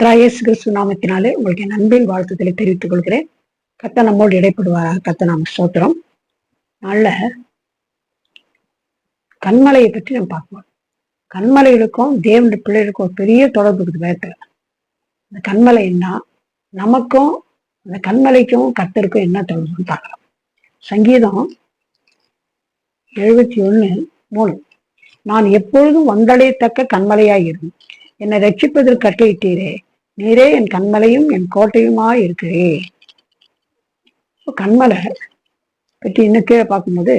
கர்த்தராகிய இயேசு கிறிஸ்து நாமத்தினாலே உங்களுக்கு என் அன்பின் வாழ்த்துக்களை தெரிவித்துக் கொள்கிறேன். கர்த்தர் நம்மோடு இடைப்படுவார். கர்த்தர் நாம ஸ்தோத்திரம். நல்ல கண்மலையை பற்றி நம்ம பார்ப்போம். கண்மலைகளுக்கும் தேவனுடைய பிள்ளைகளுக்கும் ஒரு பெரிய தொடர்பு இருக்குது வேதத்துல. இந்த கண்மலைன்னா நமக்கும் அந்த கண்மலைக்கும் கர்த்தருக்கும் என்ன தொடர்புன்னு பார்க்கலாம். சங்கீதம் 71:3 நான் எப்பொழுதும் வந்தடையத்தக்க கண்மலையாயிருந்தேன், என்னை ரட்சிப்பதில் கட்டளையிட்டீரே, நீரே என் கண்மலையும் என் கோட்டையுமாய் இருக்கிறே. கண்மலை பற்றி இன்னும் கீழே பார்க்கும்போது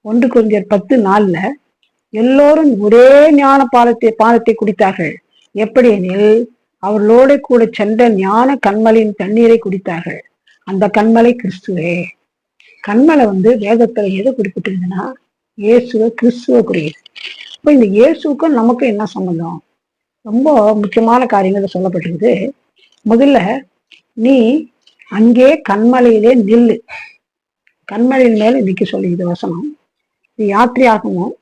1 Corinthians 10:4 எல்லோரும் ஒரே ஞான பானத்தை குடித்தார்கள், எப்படி எனில் அவர்களோட கூட சென்ற ஞான கண்மலையின் தண்ணீரை குடித்தார்கள், அந்த கண்மலை கிறிஸ்துவே. கண்மலை வேதத்துல எதை குறிப்பிட்டிருந்ததுன்னா இயேசுவ கிறிஸ்துவ குறிக்குது. இப்போ இந்த இயேசுக்கும் நமக்கும் என்ன சம்பந்தம்? ரொம்ப முக்கியமான காரியங்கள் சொல்லப்பட்டிருக்குது. முதல்ல நீ அங்கே கண்மலையிலே நில்லு. கண்மலையின் மேல நிக்க சொல்லி இது வசனம். இது யாத்திரையாகமும்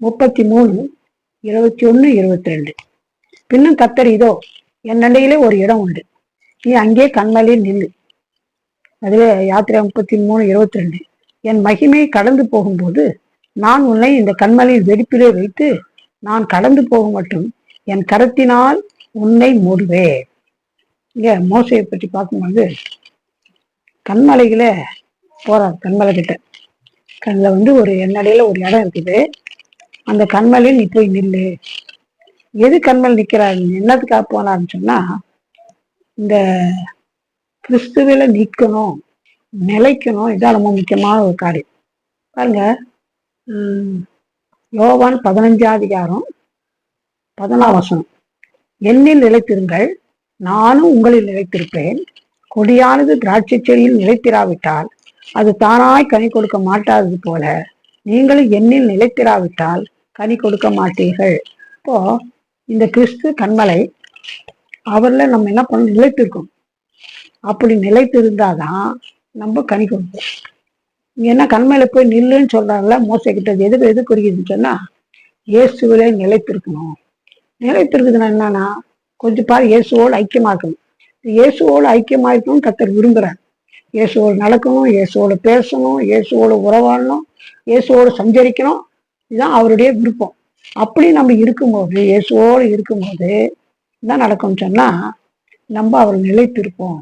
33:21-22. பின்னும் கர்த்தர், இதோ என் நடையிலே ஒரு இடம் உண்டு, நீ அங்கே கண்மலையில் நில்லு. அதுவே யாத்திரை 33:22. என் மகிமை கடந்து போகும்போது நான் உன்னை இந்த கண்மலையின் வெடிப்பிலே வைத்து நான் கடந்து போகும் மட்டும் என் கரத்தினால் உன்னை மூடுவேன். இங்க மோசையை பற்றி பார்க்கும்போது கண்மலைகள போறார். கண்மலை கிட்ட கண்ணில் ஒரு எண்ணடையில ஒரு இடம் இருக்குது, அந்த கண்மலையில் நீ போய் நில்லு. எது கண்மலை நிக்கிறாரு, என்னத்துக்காக போனாருன்னு சொன்னா இந்த கிறிஸ்துவில நிக்கணும், நிலைக்கணும். இதான் ரொம்ப முக்கியமான ஒரு காரியம். பாருங்க, யோவான் 15:14 என்னில் நிலைத்திருங்கள், நானும் உங்களில் நிலைத்திருப்பேன். கொடியானது திராட்சை செடியில் நிலைத்திராவிட்டால் அது தானாய் கனி கொடுக்க மாட்டாதது போல நீங்களும் என்னில் நிலைத்திராவிட்டால் கனி கொடுக்க மாட்டீர்கள். இப்போ இந்த கிறிஸ்து கண்மலை, அவர்ல நம்ம என்ன பண்ணணும், நிலைத்திருக்கோம். அப்படி நிலைத்திருந்தாதான் நம்ம கனி கொடுப்போம். இங்க என்ன கண்மையில போய் நில்லுன்னு சொல்றாங்கல்ல மோசை கிட்ட, எது குறிக்குதுன்னு சொன்னா இயேசுவிலே நிலைத்திருக்கணும். நிலைத்திருக்குதுன்னா என்னன்னா கொஞ்சம் பாரு, இயேசுவோடு ஐக்கியமா இருக்கணும். இயேசுவோடு ஐக்கியமா இருக்கணும்னு கர்த்தர் விரும்புறார். இயேசுவோடு நடக்கணும், இயேசுவோடு பேசணும், இயேசுவோடு உறவாடணும், இயேசுவோடு சஞ்சரிக்கணும். இதுதான் அவருடைய விருப்பம். அப்படி நம்ம இருக்கும்போது, இயேசுவோடு இருக்கும்போது என்ன நடக்கும்னு சொன்னா நம்ம அவர் நிலைத்திருப்போம்.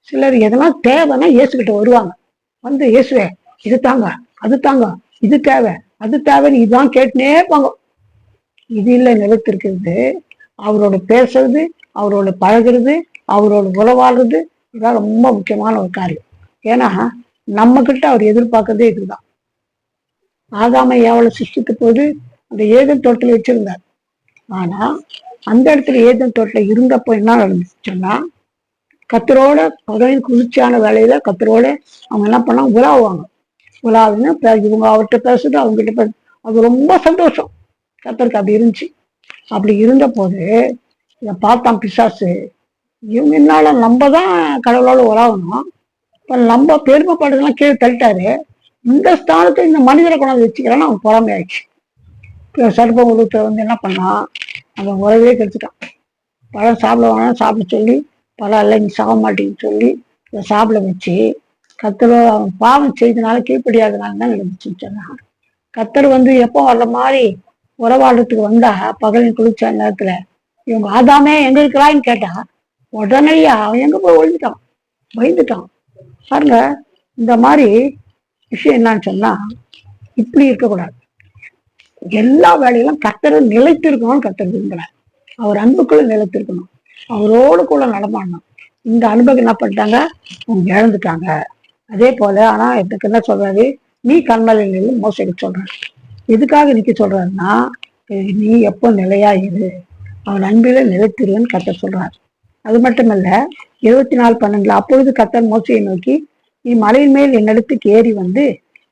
சிலர் எதனா தேவைன்னா இயேசுகிட்ட வருவாங்க, இயேசுவே இது தாங்க, அது தாங்க, இது தேவை, அது தேவைன்னு இதுதான் கேட்டுனே இருப்பாங்க. இது இல்லை நிலைத்திருக்கிறது. அவரோட பேசுறது, அவரோட பழகிறது, அவரோட உறவாடுறது, இதான் ரொம்ப முக்கியமான ஒரு காரியம். ஏன்னா நம்ம கிட்ட அவர் எதிர்பார்க்கறதே இதுதான். ஆதாமை ஏவலை சிருஷ்டித்த போது அந்த ஏதேன் தோட்டத்தில் வச்சிருந்தார். ஆனா அந்த இடத்துல ஏதேன் தோட்டத்தில் இருந்தப்போ என்ன நடந்துச்சுன்னா, கத்தரோட பகலின் குளிர்ச்சியான வேலையில கத்தரோட அவங்க என்ன பண்ணாங்க, உலாவுவாங்க. உலாவுன்னு இவங்க அவர்கிட்ட பேசுறது, அவங்ககிட்ட பேச, அது ரொம்ப சந்தோஷம். கத்தருக்கு அப்படி இருந்துச்சு. அப்படி இருந்த போது இதை பார்த்தான் பிசாசு, இவங்க என்னால நம்ம தான் கடவுளோட உலாவணும், இப்போ நம்ம பெருமைப்படுறதுலாம் கீழே தள்ளிட்டாரு, இந்த ஸ்தானத்தை இந்த மனிதரை கொண்டாந்து வச்சுக்கிறான்னு அவன் பொறாமை ஆயிடுச்சு. சர்ப உலகத்தை என்ன பண்ணான், அவன் உறவே கெடுத்துட்டான். பழம் சாப்பிட வேணாம் சாப்பிட சொல்லி, பழம் இல்லை நீ சாப்பிட மாட்டேன்னு சொல்லி இதை சாப்பிட வச்சு, கத்தர் அவன் பாவம் செய்தனால கீழ்ப்படியாதனால தான் நடந்துச்சுன்னு சொன்னான். கத்தர் எப்போ வர்ற மாதிரி உறவாடுறதுக்கு வந்தா பகலின் குளிர்ச்சா நேரத்துல, இவங்க ஆதாமே எங்க இருக்கிறான்னு கேட்டா உடனேயா அவன் எங்க போய் ஒழிஞ்சிட்டான், பயந்துட்டான். பாருங்க, இந்த மாதிரி விஷயம் என்னன்னு சொன்னா இப்படி இருக்கக்கூடாது. எல்லா வேலையிலும் கத்தர் நிலைத்திருக்கணும்னு கத்தர் விரும்புறார். அவர் அன்புக்குள்ள நிலைத்திருக்கணும், அவரோடு கூட நடமாடணும். இந்த அன்புக்கு என்ன பண்ணிட்டாங்க, அவங்க இழந்துட்டாங்க. அதே போல ஆனா எனக்கு என்ன சொல்றாரு, நீ கண்மலையில் மோசைக்கு சொல்றாரு. எதுக்காக நிக்க சொல்றாருன்னா, நீ எப்போ நிலையா இரு, அவன் அன்பில நிலைத்திருன்னு கத்தர் சொல்றாரு. அது மட்டுமல்ல, 24:12 அப்பொழுது கத்தர் மோசையை நோக்கி, நீ மலையின் மேல் என்னிடத்துக்கு ஏறி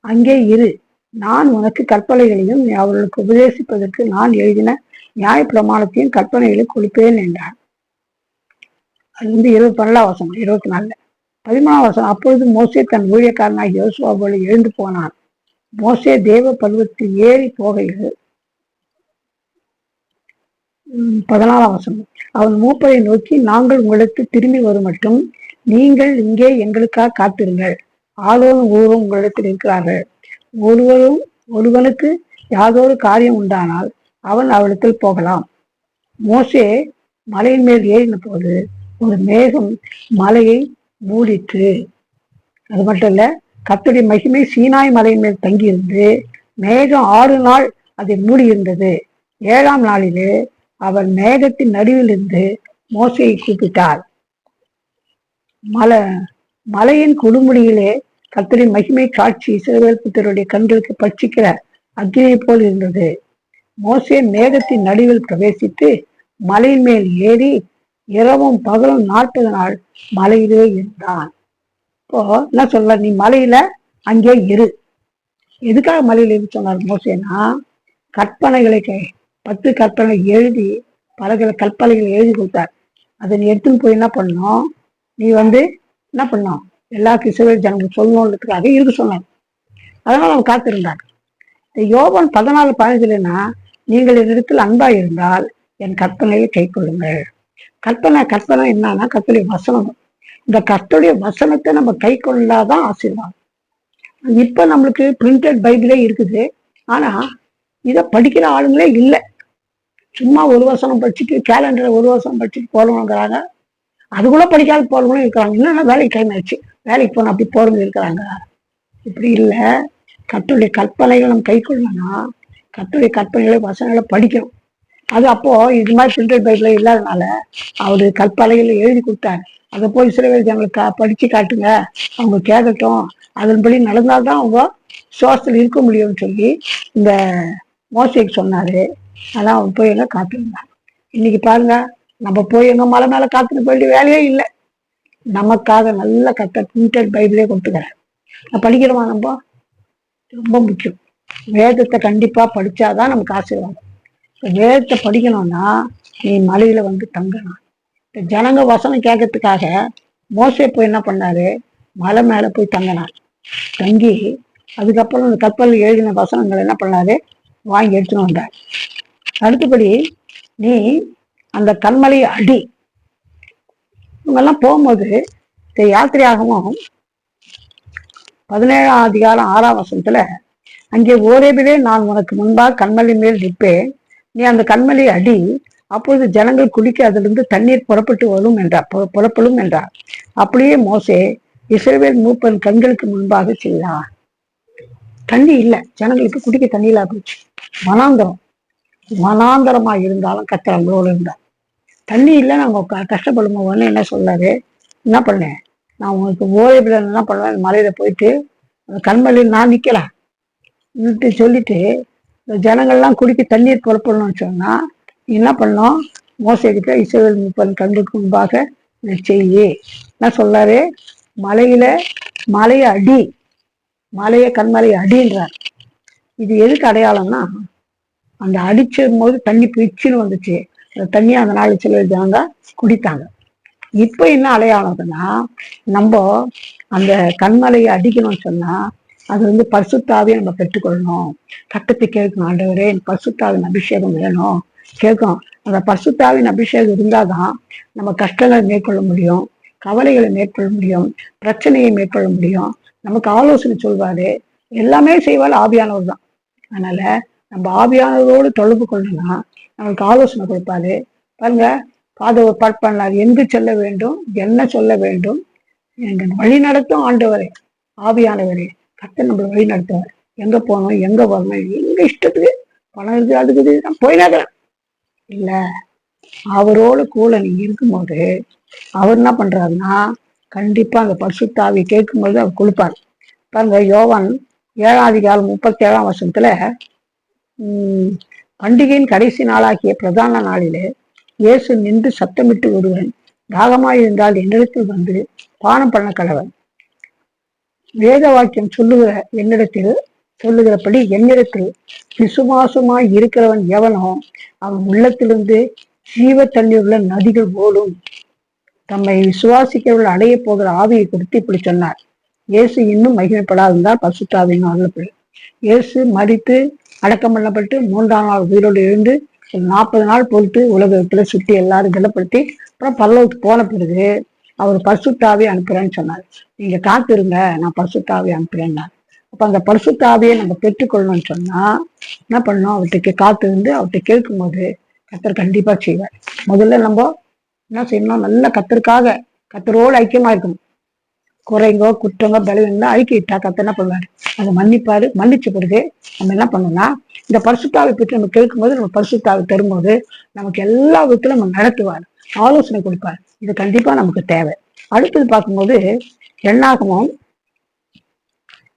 அங்கே இரு, நான் உனக்கு கற்பனைகளையும் அவர்களுக்கு உபதேசிப்பதற்கு நான் எழுதின நியாய பிரமாணத்தையும் கற்பனைகளையும் கொடுப்பேன் என்றார். அது 12 24. 13 அப்பொழுது மோசே தன் ஊழியக்காரனாக யோசுவா போல எழுந்து போனான். மோசே தேவ பருவத்தில் ஏறி போகையில் 14ஆம் வசனம். அவன் மூப்பரை நோக்கி, நாங்கள் உங்களுக்கு திரும்பி வரும் மட்டும் நீங்கள் இங்கே எங்களுக்காக காத்திருங்கள். ஆளோரும் ஊரும் உங்களிடத்தில் இருக்கிறார்கள். ஒருவரும் ஒருவனுக்கு யாதொரு காரியம் உண்டானால் அவன் அவளிடத்தில் போகலாம். மோசே மலையின் மேல் ஏறின போது ஒரு மேகம் மலையை மூடிற்று. அது மட்டும் இல்ல, கர்த்தருடைய மகிமை சீனாய் மலையின் மேல் தங்கியிருந்து மேகம் 6 நாள் அதை மூடி இருந்தது. 7ஆம் நாளிலே அவர் மேகத்தின் நடுவில் இருந்து மோசையை கூப்பிட்டார். மலையின் கொடுமுடியிலே கர்த்தரின் மகிமை காட்சி இஸ்ரவேல் புத்திரருடைய கண்களுக்கு பட்சிக்கிற அக்கினியை போல் இருந்தது. மோசே மேகத்தின் நடுவில் பிரவேசித்து மலையின் மேல் ஏறி இரவும் பகலும் 40 நாள் மலையிலே இருந்தான். இப்போ என்ன சொல்ல, நீ மலையில அங்கே இரு. எதுக்காக மலையில இரு சொன்னார் மோசேனா, கற்பனைகளை 10 கற்பனை எழுதி பல கற்பனைகளை எழுதி கொடுத்தார். அதை நீ எடுத்துன்னு போய் என்ன பண்ணணும், நீ என்ன பண்ணோம், எல்லா இஸ்ரவேல் ஜனங்களுக்கு சொல்லணுன்றதுக்காக இருக்க சொன்னார். அதனால அவன் காத்திருந்தார். யோவான் 14:15 நீங்கள் என்னிடத்தில் அன்பா இருந்தால் என் கற்பனையை கை கொள்ளுங்கள். கற்பனை என்னன்னா கர்த்தருடைய வசனம். இந்த கர்த்தருடைய வசனத்தை நம்ம கை கொள்ளாதான் ஆசீர்வாதம். இப்ப நம்மளுக்கு பிரிண்டட் பைபிளே இருக்குது, ஆனா இதை படிக்கிற ஆளுங்களே இல்லை. சும்மா ஒரு வசனம் படிச்சுட்டு கேலண்டரை ஒரு வசனம் படிச்சுட்டு போறவங்கிறாங்க. அது கூட படிக்காத போறவங்களும் இருக்கிறாங்க. என்னன்னா வேலைக்கு டைம் ஆயிடுச்சு, வேலைக்கு போன அப்படி போறவங்க இருக்கிறாங்க. இப்படி இல்லை. கர்த்தருடைய கற்பனைகளை நம்ம கை கொள்ளணும்னா கர்த்தருடைய கற்பனைகளை வசனங்களை படிக்கணும். அது அப்போ இது மாதிரி பிரிண்டட் பைபிள இல்லாதனால அவரு கற்பனைகளை எழுதி கொடுத்தாரு. அதை போய் இஸ்ரவேல் ஜனங்களுக்கு படிச்சு காட்டுங்க, அவங்க கேட்கட்டும், அதன்படி நடந்தால்தான் அவங்க சுவாசத்தில் இருக்க முடியும்னு சொல்லி இந்த மோசைக்கு சொன்னாரு. அதான் அவன் போய் எங்க காத்திருந்தான். இன்னைக்கு பாருங்க, நம்ம போய் எங்க மலை மேல காத்துட்டு போயிட்டு வேலையே இல்லை. நமக்காக நல்ல பிரிண்டட் பைபிளே கொடுத்துக்கிறேன். படிக்கிறோமா? நம்ம ரொம்ப முக்கியம். வேதத்தை கண்டிப்பா படிச்சாதான் நமக்கு ஆசீர்வாதம். வேதத்தை படிக்கணும்னா நீ மலையில தங்கணும். ஜனங்க வசனம் கேட்கறதுக்காக மோசே போய் என்ன பண்ணாரு, மலை மேல போய் தங்கினார். தங்கி அதுக்கப்புறம் அந்த கப்பல் எழுதின வசனங்கள் என்ன பண்ணாரு, வாங்கி எடுத்துன்னு வந்தார். அடுத்தபடி நீ அந்த கண்மலையை அடி. இவங்கெல்லாம் போகும்போது யாத்திரையாகவும் 17ஆம் அதிகாரம் 6ஆம் வசனத்துல, அங்கே ஓரேபிலே நான் உனக்கு முன்பாக கண்மலை மேல் நிற்பேன், நீ அந்த கண்மலையை அடி, அப்போது ஜனங்கள் குடிக்க அதிலிருந்து தண்ணீர் புறப்படும் என்றார். அப்படியே மோசே இஸ்ரவேல் மூப்பன் கண்களுக்கு முன்பாக செய்தார். தண்ணி இல்லை, ஜனங்களுக்கு குடிக்க தண்ணி இல்லாம போச்சு. மனாந்தரமா இருந்தாலும் கர்த்தர் அவங்களோட இருந்தார். தண்ணி இல்லை, நாங்க கஷ்டப்படும் போது என்ன சொல்லாரு, என்ன பண்ணேன், நான் உங்களுக்கு ஓரேபில என்ன பண்ணுவேன், மலையில போயிட்டு அந்த கண்மலையில் நான் நிக்கலாம் சொல்லிட்டு இந்த ஜனங்கள்லாம் குடிக்க தண்ணீர் புறப்படணும்னு சொன்னா என்ன பண்ணோம், மோசேகிட்ட இஸ்ரவேல் மூப்பன் கண்களுக்கு முன்பாக இதை செய்யி என்ன சொல்லாரு, மலையை அடி, கண்மலையை அடின்றார். இது எதுக்கு அடையாளம்னா, அந்த அடிச்சும் போது தண்ணி பிச்சுன்னு வந்துச்சு. அந்த தண்ணியை அந்த நாள் சில ஜனங்க குடித்தாங்க. இப்ப என்ன அடையாளம்னா, நம்ம அந்த கண்மலையை அடிக்கணும்னு சொன்னா அது பரிசுத்தாவியை நம்ம பெற்றுக்கொள்ளணும். கட்டத்தை கேட்கணும், ஆண்டவரே எனக்கு பரிசுத்தாவின் அபிஷேகம் வேணும் கேட்கும். அந்த பரிசுத்தாவின் அபிஷேகம் இருந்தாதான் நம்ம கஷ்டங்களை மேற்கொள்ள முடியும், கவலைகளை மேற்கொள்ள முடியும், பிரச்சனையை மேற்கொள்ள முடியும். நமக்கு ஆலோசனை சொல்வாரு, எல்லாமே செய்வார் ஆவியானவர் தான். அதனால நம்ம ஆவியானவரோடு தொடர்பு கொள்ளணும்னா நம்மளுக்கு ஆலோசனை கொடுப்பாரு. பாருங்க, பாதவர் பாட் பண்ணார், எங்கு செல்ல வேண்டும், என்ன சொல்ல வேண்டும், எங்க வழி நடத்தும் ஆண்டவரே, ஆவியானவரே. கர்த்தர் நம்மளை வழி நடத்துவார். எங்க போகணும், எங்க வரணும், எங்க இஷ்டத்துக்கு பணம் இருக்கு அதுக்கு நான் போயினாக்கிறேன் இல்ல. அவரோட கூட நீங்க இருக்கும்போது அவர் என்ன பண்றாருன்னா கண்டிப்பா அந்த பரிசுத்த ஆவி கேட்கும்போது அவர் கொடுப்பார். பாருங்க, யோவான் 7ஆம் அதிகாரம் 37ஆம் வசனத்துல, பண்டிகையின் கடைசி நாளாகிய பிரதான நாளிலே இயேசு நின்று சத்தமிட்டு ஒருவன் தாகமாயிருந்தால் என்னிடத்தில் வந்து பானம் பண்ண கடவன். வேத வாக்கியம் சொல்லுகிறபடி என்னிடத்தில் விசுவாசமாய் இருக்கிறவன் எவனோ அவன் உள்ளத்திலிருந்து ஜீவ தண்ணீருள்ள நதிகள் ஓடும். தம்மை விசுவாசிக்கிறவர்கள் அடைய போகிற ஆவியை குறித்து இப்படி சொன்னார். இயேசு இன்னும் மகிமைப்படாதிருந்தால் பரிசுத்த ஆவியின் அருளப்படும். இயேசு மரித்து அடக்கம் பண்ணப்பட்டு 3ஆம் நாள் உயிரோடு எழுந்து 40 நாள் பொறுத்து உலகத்துல சுற்றி எல்லாரும் திடப்படுத்தி அப்புறம் பரலோகத்துக்கு போன பிறகு அவர் பரிசுத்தாவியை அனுப்புறேன்னு சொன்னார். நீங்க காத்திருங்க, நான் பரிசுத்தாவியை அனுப்புறேன்னா. அப்ப அந்த பரிசுத்தாவியை நம்ம பெற்றுக்கொள்ளணும்னு சொன்னா என்ன பண்ணணும்? அவர்கிட்ட காத்திருந்து அவர்கிட்ட கேட்கும் போது கத்தர் கண்டிப்பா செய்வார். முதல்ல நம்ம என்ன செய்யணும்? நல்ல கத்தரோடு ஐக்கியமா இருக்கணும். குறைங்கோ குற்றங்கோ பலவீனங்களோ ஐக்கிட்டா கத்தர் என்ன பண்ணுவாரு? அதை மன்னிப்பாரு. மன்னிச்ச பிறகு நம்ம என்ன பண்ணோம்னா இந்த பரிசுத்தாவை பற்றி நம்ம கேட்கும்போது, நம்ம பரிசுத்தாவை தரும்போது நமக்கு எல்லா விதத்திலும் நம்ம நடத்துவார், ஆலோசனை கொடுப்பார். இது கண்டிப்பா நமக்கு தேவை. அடுத்தது பார்க்கும்போது எண்ணாகமம்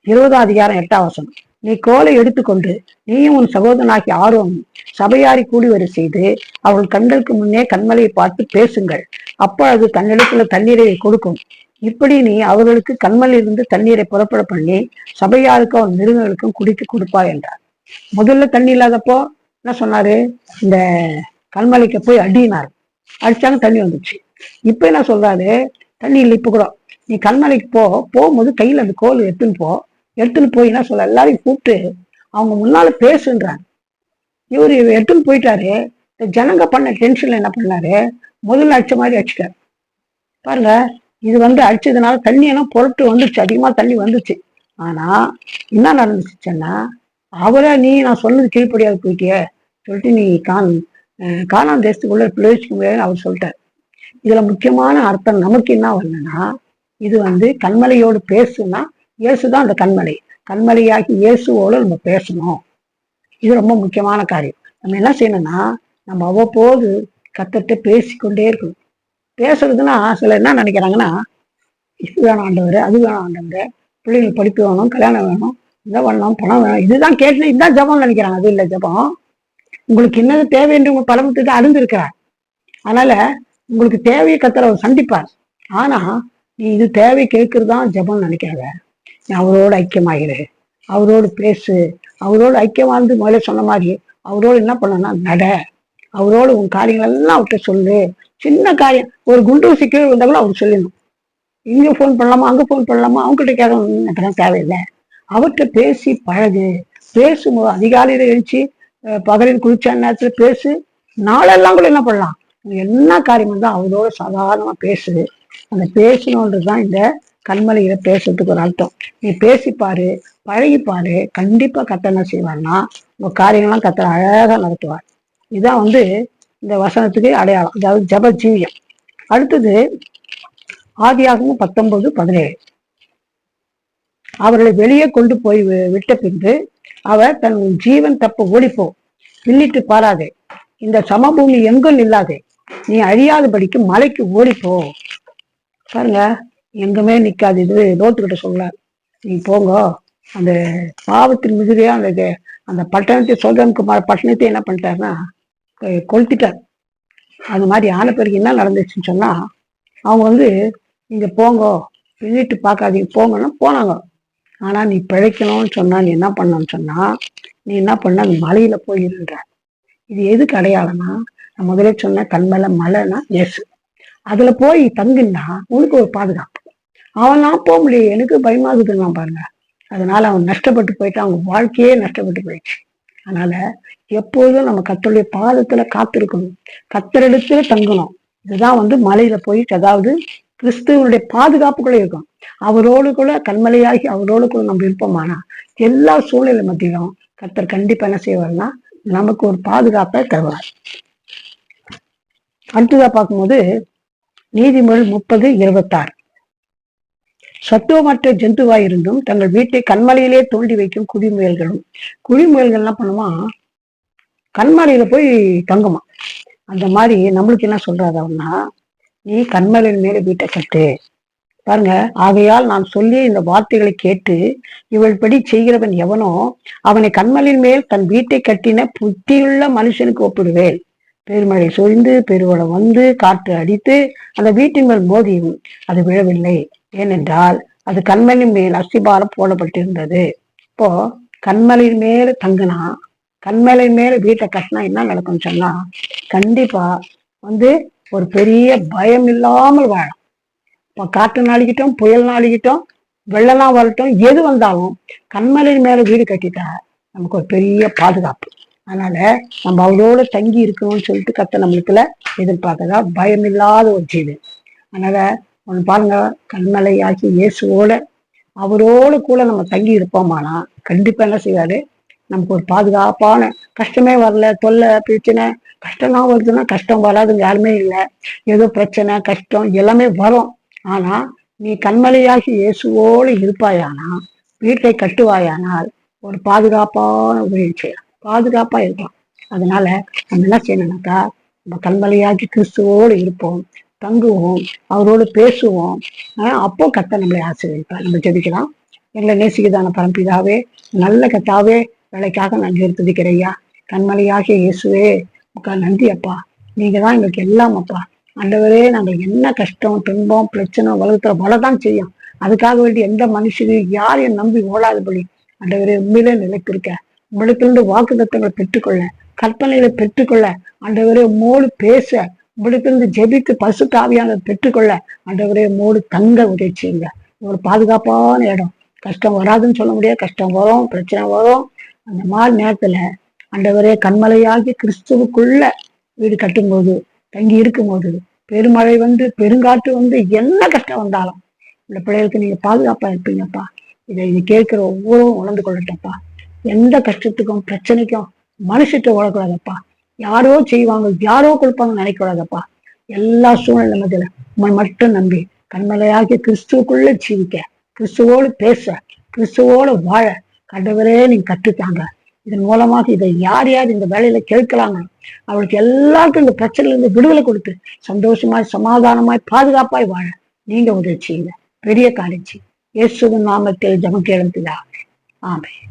20:8 நீ கோலை எடுத்துக்கொண்டு நீயும் உன் சகோதரனாகி ஆரோனும் சபையாரி கூடி வரை செய்து அவள் கண்களுக்கு முன்னே கண்மலையை பார்த்து பேசுங்கள். அப்பொழுது தன்னிடத்துல தண்ணீரை கொடுக்கும். இப்படி நீ அவர்களுக்கு கண்மலையிலிருந்து தண்ணீரை புறப்பட பண்ணி சபையாருக்கும் அவன் மிருகங்களுக்கும் குடித்து கொடுப்பாய் என்றார். முதல்ல தண்ணி இல்லாதப்போ என்ன சொன்னாரு? இந்த கண்மலைக்கு போய் அடினார். அடிச்சாங்க, தண்ணி வந்துச்சு. இப்ப என்ன சொல்றாரு? தண்ணி இல்லை. இப்ப கூட நீ கண்மலைக்கு போகும்போது கையில அந்த கோல் எடுத்துன்னு போய் என்ன சொல்ல, எல்லாரையும் கூப்பிட்டு அவங்க முன்னால பேசுன்றாங்க. இவரு எடுத்துன்னு போயிட்டாரு. இந்த ஜனங்க பண்ண டென்ஷன்ல என்ன பண்ணாரு? முதல்ல அடிச்ச மாதிரி அடிச்சுட்டாரு. பாருங்க, இது அடிச்சதுனால தண்ணி எல்லாம் புரட்டு வந்துச்சு, அதிகமா தண்ணி வந்துச்சு. ஆனா என்ன நடந்துச்சுன்னா, அவரை நான் சொன்னது கீழ்ப்படியாது போயிட்டியே சொல்லிட்டு நீ கானான் தேசத்துக்குள்ள பிரவேசிக்க முடியாதுன்னு அவர் சொல்லிட்டார். இதுல முக்கியமான அர்த்தம் நமக்கு என்ன வரணும்னா, இது கண்மலையோடு பேசுனா இயேசுதான் அந்த கண்மலையாகி இயேசுவோடு நம்ம பேசணும். இது ரொம்ப முக்கியமான காரியம். நம்ம என்ன செய்யணும்னா, நம்ம அவ்வப்போது கத்தர்கிட்ட பேசிக்கொண்டே இருக்கணும். பேசுறதுன்னா சில என்ன நினைக்கிறாங்கன்னா, இது வேணும் ஆண்டவர், அது வேணும் ஆண்டவர், பிள்ளைங்களுக்கு படிப்பு வேணும், கல்யாணம் வேணும், இதை வேணும், பணம் வேணும், இதுதான் கேட்டு இதுதான் ஜபம் நினைக்கிறாங்க. அது இல்லை ஜபம். உங்களுக்கு என்னது தேவை என்று உங்க பலமத்துக்கு அறிந்திருக்கிறார். அதனால உங்களுக்கு தேவையை கத்தர் அவர் சந்திப்பார். ஆனா நீ இது தேவை கேட்கறதுதான் ஜபம் நினைக்காத. நீ அவரோடு ஐக்கியமாகிரு, அவரோடு பேசு, அவரோடு ஐக்கியமாந்து முதல்ல சொன்ன மாதிரி அவரோடு என்ன பண்ணனா நட, அவரோடு உன் காரியங்கள் எல்லாம் அவர்கிட்ட சொல்லு. சின்ன காரியம், ஒரு குண்டூசி கீழே வந்தா கூட அவர் சொல்லணும். இங்க போன் பண்ணலாமா, அங்க போன் பண்ணலாமா, அவங்ககிட்ட கேட்கணும் தேவையில்லை. அவர்கிட்ட பேசி பழகு. பேசும்போது அதிகாலையில எழுச்சி பகலில் குளிச்ச நேரத்துல பேசு. நாளெல்லாம் கூட என்ன பண்ணலாம், என்ன காரியம் இருந்தா அவரோட சாதாரணமா பேசு. அந்த பேசணுன்றதுதான் இந்த கண்மலையில பேசுறதுக்கு ஒரு அர்த்தம். நீ பேசிப்பாரு, பழகிப்பாரு, கண்டிப்பா கத்தர் என்ன செய்வார்னா உங்க காரியங்கள்லாம் கத்தர் அழகா நடத்துவார். இதுதான் இந்த வசனத்துக்கு அடையாளம், அதாவது ஜப ஜீவியம். அடுத்தது ஆதியாகமம் 19:17 அவர்களை வெளியே கொண்டு போய் விட்ட பின்பு அவர் தன் ஜீவன் தப்ப ஓடிப்போ, பின்னிட்டு பாராதே, இந்த சமபூமி எங்கும் இல்லாதே, நீ அழியாதபடிக்கு மலைக்கு ஓடிப்போ. பாருங்க, எங்குமே நிக்காது. இது லோத்துக்கிட்ட சொல்ல, நீ போங்க, அந்த பாவத்தின் மிகுதியா அந்த பட்டணத்தை சோதம்குமார் பட்டணத்தை என்ன பண்ணிட்டாருன்னா கொளுத்திட்டார். அது மாதிரி ஆன பிறகு என்ன நடந்துச்சுன்னு சொன்னா, அவங்க நீங்க போங்க, பின்னிட்டு பார்க்காதீங்க, போங்கன்னா போனாங்க. ஆனா நீ பிழைக்கணும்னு சொன்னா நீ என்ன பண்ணன்னு சொன்னா, நீ என்ன பண்ண, அந்த மலையில போயிருன்ற. இது எதுக்கு அடையாளம்னா, நான் முதலே சொன்ன கண்மலை மலைன்னா இயேசு. அதுல போய் தங்குன்னா உனக்கு ஒரு பாதுகாப்பு. அவன் நான் போக முடியும், எனக்கு பயமாகுதுன்னா பாருங்க. அதனால அவன் நஷ்டப்பட்டு போயிட்டு, அவங்க வாழ்க்கையே நஷ்டப்பட்டு போயிடுச்சு. அதனால எப்போதும் நம்ம கர்த்தருடைய பாதத்துல காத்திருக்கணும், கர்த்தரிடத்துல தங்கணும். இதுதான் மலையில போயிட்டு, அதாவது கிறிஸ்துவனுடைய பாதுகாப்புக்குள்ள இருக்கும். அவரோடு கூட கண்மலையாகி அவரோடு கூட நம்ம இருப்போமானா எல்லா சூழ்நிலை மத்தியிலும் கர்த்தர் கண்டிப்பா என்ன செய்வார்னா நமக்கு ஒரு பாதுகாப்பை தருவார். அடுத்ததா பார்க்கும்போது நீதிமொழி 30:26 சத்துவமற்ற ஜந்துவாய் இருந்தும் தங்கள் வீட்டை கண்மலையிலே தோண்டி வைக்கும் குடிமுயல்கள் என்ன பண்ணுமா, கண்மலையில போய் தங்குமா. அந்த மாதிரி நம்மளுக்கு என்ன சொல்றாருன்னா, நீ கண்மலையின் மேலே வீட்டை கட்டு. பாருங்க, ஆகையால் நான் சொல்லிய இந்த வார்த்தைகளை கேட்டு இவள் படி செய்கிறவன் எவனோ அவனை கண்மலையின் மேல் தன் வீட்டை கட்டின புத்தியுள்ள மனுஷனுக்கு ஒப்பிடுவேன். பெருமழை சொரிந்து பெருவளம் காற்று அடித்து அந்த வீட்டின் மேல் மோதியும் அது விழவில்லை, ஏனென்றால் அது கண்மலையின் மேல் அஸ்திபாரம் போடப்பட்டிருந்தது. இப்போ கண்மலையின் மேல தங்குனா, கண்மலையின் மேல வீட்டை கட்டினா என்ன நடக்கும்னு சொன்னா, கண்டிப்பா ஒரு பெரிய பயம் இல்லாமல் வாழும். இப்போ காற்று நாளிக்கிட்டோம், புயல் நாளிக்கிட்டோம், வெள்ளம்லாம் வரட்டும், எது வந்தாலும் கண்மலையின் மேல வீடு கட்டிட்டா நமக்கு ஒரு பெரிய பாதுகாப்பு. அதனால நம்ம அவரோட தங்கி இருக்கணும்னு சொல்லிட்டு கத்த நம்மளுக்குள்ள எதிர்பார்க்கதா பயமில்லாத ஒரு ஜீவன். அதனால ஒன்று பாருங்க, கண்மலையாகி இயேசுவோட அவரோடு கூட நம்ம தங்கி இருப்போமானா கண்டிப்பா என்ன செய்வாரு, நமக்கு ஒரு பாதுகாப்பான, கஷ்டமே வரல, தொல்லை பிரச்சனை கஷ்டம்லாம் வருதுன்னா கஷ்டம் வராதுங்க யாருமே இல்லை. ஏதோ பிரச்சனை கஷ்டம் எல்லாமே வரும். ஆனா நீ கண்மலையாகி இயேசுவோடு இருப்பாயானா, வீட்டை கட்டுவாயானால் ஒரு பாதுகாப்பான உதவி செய்யலாம், பாதுகாப்பா இருக்கும். அதனால நம்ம என்ன செய்யணும்னாக்கா, நம்ம கண்மலையாகி கிறிஸ்துவோடு இருப்போம், தங்குவோம், அவரோடு பேசுவோம். அப்போ கத்த நம்மளை ஆசீர்வதிப்பார். நம்ம ஜெபிக்கலாம். எங்களை நேசிக்கதான பரம்பிதாவே, நல்ல கத்தாவே, வேலைக்காக நன்றி எடுத்துக்கிறேன் ஐயா. கண்மலையாகிய இயேசுவே நன்றி அப்பா. நீங்க தான் எங்களுக்கு எல்லாம் அப்பா. ஆண்டவரே, நாங்கள் என்ன கஷ்டம் துன்பம் பிரச்சனை உலகத்துல வரதான் செய்யும். அதுக்காக வேண்டி எந்த மனுஷனையும் யாரையும் நம்பி ஓடாதபடி ஆண்டவரே உண்மையிலே நிலைத்திருக்க, உங்களிடத்திலிருந்து வாக்குத்தத்தங்களை பெற்றுக்கொள்ள, கற்பனைகளை பெற்றுக்கொள்ள, ஆண்டவரே உம்மோடு பேச, உங்களிடத்திலிருந்து ஜெபித்து பரிசுத்த ஆவியானவரை பெற்றுக்கொள்ள ஆண்டவரே உம்மோடு தங்க உதவி செய்யுங்க. ஒரு பாதுகாப்பான இடம். கஷ்டம் வராதுன்னு சொல்ல முடியாது, கஷ்டம் வரும், பிரச்சனை வரும். அந்த மாதிரி நேரத்துல ஆண்டவரே கண்மலையாகி கிறிஸ்துவுக்குள்ள வீடு கட்டும்போது, தங்கி இருக்கும்போது, பெருமழை வந்து பெருங்காற்று வந்து என்ன கஷ்டம் வந்தாலும் இந்த பிள்ளைகளுக்கு நீங்க பாதுகாப்பா இருப்பீங்கப்பா. இதை நீ கேட்கிற ஒவ்வொருவரும் உணர்ந்து கொள்ளட்டப்பா. எந்த கஷ்டத்துக்கும் பிரச்சனைக்கும் மனுஷத்தை ஓடக்கூடாதப்பா. யாரோ செய்வாங்க, யாரோ கொடுப்பாங்கன்னு நினைக்கூடாதப்பா. எல்லா சூழ்நிலை மத்தியில உண்மை மட்டும் நம்பி கண்மலையாகி கிறிஸ்துவுக்குள்ள ஜீவிக்க, கிறிஸ்துவோடு பேச, கிறிஸ்துவோடு வாழ கண்டவரே நீங்க கற்றுத்தாங்க. இதன் மூலமாக இதை யார் யார் இந்த வேலையில கேட்கலாங்க, அவளுக்கு எல்லாருக்கும் இந்த பிரச்சனையில இருந்து விடுதலை கொடுத்து சந்தோஷமாய் சமாதானமாய் பாதுகாப்பாய் வாழ நீங்க உதவி செய்யுங்க. பெரிய காரியம் இயேசுவின் நாமத்தில் ஜெபம் கேளுங்க. ஆமென்.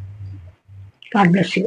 God bless you.